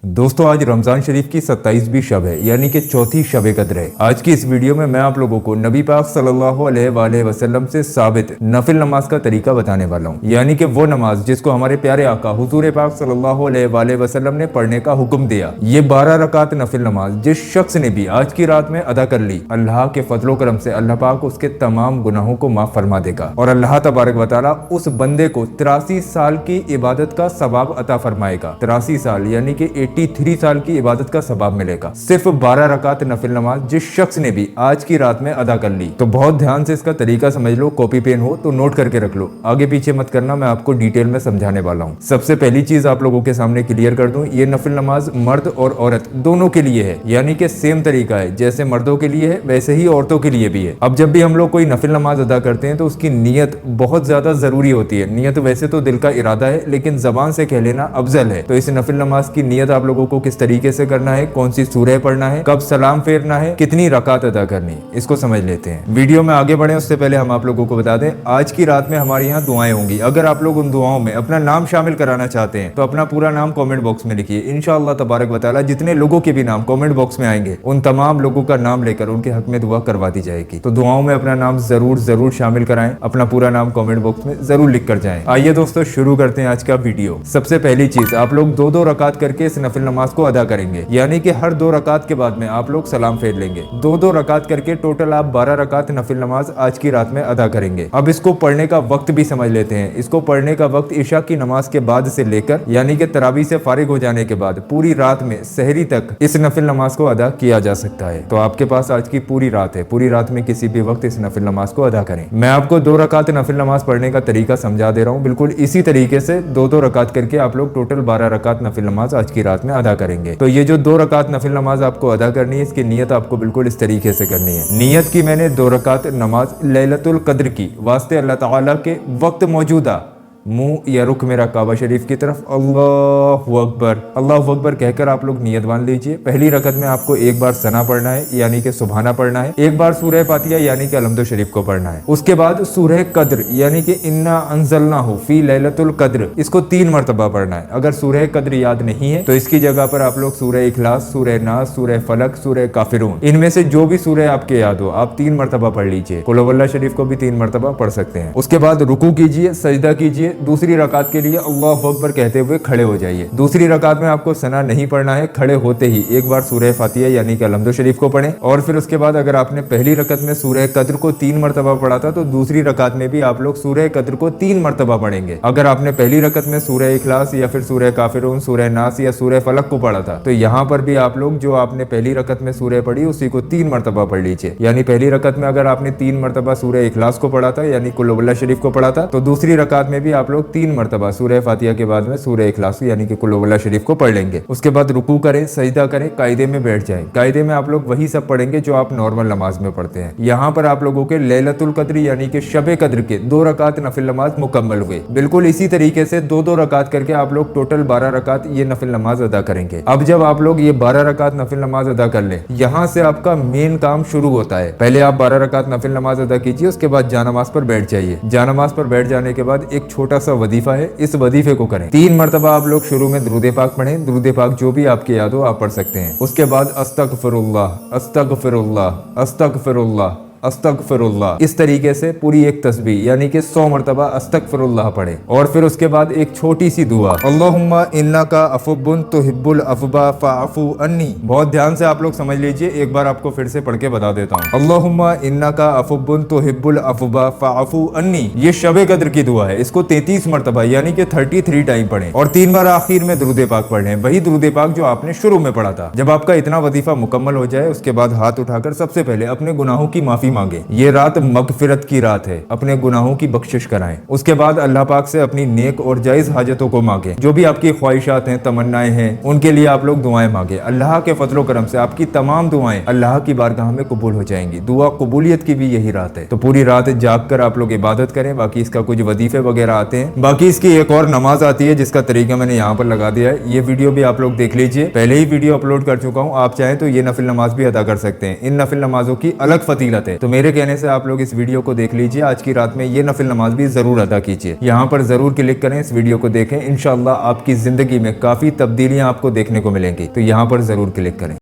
दोस्तों आज रमजान शरीफ की 27वीं शब है, यानी कि चौथी शब कद्र है। आज की इस वीडियो में मैं आप लोगों को नबी पाक सल्लल्लाहु अलैहि वसल्लम से साबित नफिल नमाज का तरीका बताने वाला हूँ, यानी कि वो नमाज जिसको हमारे प्यारे आका हुजूर पाक सल्लल्लाहु अलैहि वसल्लम ने पढ़ने का हुक्म दिया। ये 12 रकात नफिल नमाज जिस शख्स ने भी आज की रात में अदा कर ली, अल्लाह के फजलो करम से अल्लाह पाक उसके तमाम गुनाहों को माफ फरमा देगा और अल्लाह तबारक व तआला उस बंदे को 83 साल की इबादत का सवाब अता फरमाएगा। 83 साल यानी कि 83 साल की इबादत का सवाब मिलेगा, सिर्फ 12 रकात नफिल नमाज जिस शख्स ने भी आज की रात में अदा कर ली। तो बहुत ध्यान से इसका तरीका समझ लो, कॉपी पेन हो तो नोट करके रख लो, आगे पीछे मत करना, मैं आपको डिटेल में समझाने वाला हूँ। सबसे पहली चीज आप लोगों के सामने क्लियर कर दूं, ये नफिल नमाज मर्द और औरत दोनों के लिए है, यानी कि सेम तरीका है, जैसे मर्दों के लिए है वैसे ही औरतों के लिए भी है। अब जब भी हम लोग कोई नफिल नमाज अदा करते हैं तो उसकी नियत बहुत ज्यादा जरूरी होती है। नियत वैसे तो दिल का इरादा है, लेकिन जबान से कह लेना अफजल है। तो इस नफिल नमाज की नियत आप लोगों को किस तरीके से करना है, कौन सी सूरह पढ़ना है, कब सलाम फेरना है, कितनी रकात अदा करनी है, इसको समझ लेते हैं। वीडियो में आगे बढ़े उससे पहले हम आप लोगों को बता दें, आज की रात में हमारे यहाँ दुआएं होंगी। अगर आप लोग उन दुआओं में अपना नाम शामिल कराना चाहते हैं तो अपना पूरा नाम कमेंट बॉक्स में लिखिए। इंशाअल्लाह तबारक व तआला जितने लोगों के भी नाम कमेंट बॉक्स में आएंगे उन तमाम लोगों का नाम लेकर उनके हक में दुआ करवा दी जाएगी। तो दुआओं में अपना नाम जरूर शामिल कराएं, अपना पूरा नाम कमेंट बॉक्स में जरूर लिख कर जाएं। आइए दोस्तों शुरू करते हैं आज का वीडियो। सबसे पहली चीज, आप लोग दो रकात करके इस नफिल नमाज को अदा करेंगे, यानी कि हर 2 रकात के बाद में आप लोग सलाम फेर लेंगे। 2 रकात करके टोटल आप 12 रकात नफिल नमाज आज की रात में अदा करेंगे। अब इसको पढ़ने का वक्त भी समझ लेते हैं। इसको पढ़ने का वक्त इशा की नमाज के बाद से लेकर यानी कि तरावी से फारिग हो जाने के बाद पूरी रात में सहरी तक इस नफिल नमाज को अदा किया जा सकता है। तो आपके पास आज की पूरी रात है, पूरी रात में किसी भी वक्त इस नफिल नमाज को अदा करें। मैं आपको 2 रकात नफिल नमाज पढ़ने का तरीका समझा दे रहा हूँ। बिल्कुल इसी तरीके से 2 रकात करके आप लोग टोटल 12 रकात नफिल नमाज आज की रात में अदा करेंगे। तो ये जो 2 रकात नफिल नमाज आपको अदा करनी है, इसकी नियत आपको बिल्कुल इस तरीके से करनी है। नियत की मैंने 2 रकात नमाज लैलतुल कद्र की वास्ते अल्लाह ताला के वक्त मौजूदा मुंह या रुख मेरा काबा शरीफ की तरफ अल्लाहु अकबर कहकर आप लोग नियत बांध लीजिए। पहली रकत में आपको एक बार सना पढ़ना है, यानी कि सुबहाना पढ़ना है, एक बार सूरह फातिहा यानी कि अलहम्दु शरीफ को पढ़ना है। उसके बाद सूरह कद्र यानी कि इन्ना अंज़लनाहु फी लैलतुल कद्र, इसको 3 मरतबा पढ़ना है। अगर सूरह कद्र याद नहीं है तो इसकी जगह पर आप लोग सूरह इखलास, सूरह नास, सूरह फलक, सूरह काफिरून, इनमें से जो भी सूरह आपके याद हो आप 3 मरतबा पढ़ लीजिए। कुल हुवल्लाह शरीफ को भी 3 मरतबा पढ़ सकते हैं। उसके बाद रुकू कीजिए, सजदा कीजिए। दूसरी रकात के लिए अल्लाहु अकबर कहते हुए खड़े हो जाइए। दूसरी रकात में आपको सना नहीं पढ़ना है, खड़े होते ही एक बार सूरह फातिहा यानी कि अलहम्दु शरीफ को पढ़ें। और फिर उसके बाद अगर आपने पहली रकत में सूरह कद्र को 3 मरतबा पढ़ा था तो दूसरी रकात में भी आप लोग सूरह कद्र को 3 मरतबा पढ़ेंगे। अगर आपने पहली रकत में सूरह इखलास या फिर सूरह काफिरून, सूरह नास या सूरह फलक को पढ़ा था तो यहाँ पर भी आप लोग जो आपने पहली रकत में सूरह पढ़ी उसी को 3 मरतबा पढ़ लीजिए। यानी पहली रकत में अगर आपने 3 मरतबा सूरह इखलास को पढ़ा था यानी कुल हुवल्लाह शरीफ को पढ़ा था, तो दूसरी रकात में भी आप लोग 3 मरतबा सूरह फातिहा के बाद में सूरह इखलास यानी कि कुल हुवल्लाह शरीफ को पढ़ लेंगे। उसके बाद रुकू करें, सजदा करें, कायदे में बैठ जाएं। कायदे में आप लोग वही सब पढ़ेंगे जो आप नॉर्मल नमाज में पढ़ते हैं। यहाँ पर आप लोगों के लैलतुल कद्र यानी कि शब कद्र के 2 रकात नफिल नमाज मुकम्मल हुए। बिल्कुल इसी तरीके से 2 रकात करके आप लोग टोटल 12 रकात ये नफिल नमाज अदा करेंगे। अब जब आप लोग ये 12 रकात नफिल नमाज अदा कर लें, यहाँ से आपका मेन काम शुरू होता है। पहले आप 12 रकात नफिल नमाज अदा कीजिए, उसके बाद जानमाज पर बैठ जाइए। जानमाज पर बैठ जाने के बाद एक छोटा सा वजीफा है, इस वजीफे को करें। 3 मरतबा आप लोग शुरू में दुरूद पाक पढ़ें। दुरूद पाक जो भी आपके याद हो आप पढ़ सकते हैं। उसके बाद अस्तगफिरुल्लाह अस्तगफिरुल्लाह अस्तगफिरुल्लाह अस्तगफिरुल्लाह, इस तरीके से पूरी एक तस्बीह यानी कि 100 मरतबा अस्तगफिरुल्लाह पढ़े। और फिर उसके बाद एक छोटी सी दुआ, अल्लाहुम्मा इन्नका अफुब्बुन तुहिब्बुल अफ़्वा फ़अफ़ु अन्नी। बहुत ध्यान से आप लोग समझ लीजिए, एक बार आपको फिर से पढ़ के बता देता हूँ। अल्लाहुम्मा इन्नका अफुब्बुन तुहिब्बुल अफ़्वा फ़अफ़ु अन्नी, ये शब कद्र की दुआ है। इसको 33 मरतबा यानी कि 33 टाइम पढ़ें और 3 बार आखिर में दुरूद पाक पढ़ें, वही दुरूद पाक जो आपने शुरू में पढ़ा था। जब आपका इतना वजीफा मुकम्मल हो जाए उसके बाद हाथ उठाकर सबसे पहले अपने गुनाहों की माफी मांगे। ये रात मगफिरत की रात है, अपने गुनाहों की बख्शिश कराएं। उसके बाद अल्लाह पाक से अपनी नेक और जायज हाजतों को मांगे। जो भी आपकी ख्वाहिशात हैं, तमन्नाएं हैं, उनके लिए आप लोग दुआएं मांगे। अल्लाह के फजलो करम से आपकी तमाम दुआएं अल्लाह की बारगाह में कबूल हो जाएंगी। दुआ कबूलियत की भी यही रात है। तो पूरी रात जाग कर आप लोग इबादत करें। बाकी इसका कुछ वजीफे वगैरह आते हैं, बाकी इसकी एक और नमाज आती है जिसका तरीका मैंने यहाँ पर लगा दिया है। ये वीडियो भी आप लोग देख लीजिए, पहले ही वीडियो अपलोड कर चुका हूँ। आप चाहें तो ये नफिल नमाज भी अदा कर सकते हैं। इन नफिल नमाजों की अलग फतीलत है, तो मेरे कहने से आप लोग इस वीडियो को देख लीजिए, आज की रात में ये नफिल नमाज भी जरूर अदा कीजिए। यहाँ पर जरूर क्लिक करें, इस वीडियो को देखें, इंशाअल्लाह आपकी जिंदगी में काफी तब्दीलियां आपको देखने को मिलेंगी। तो यहाँ पर जरूर क्लिक करें।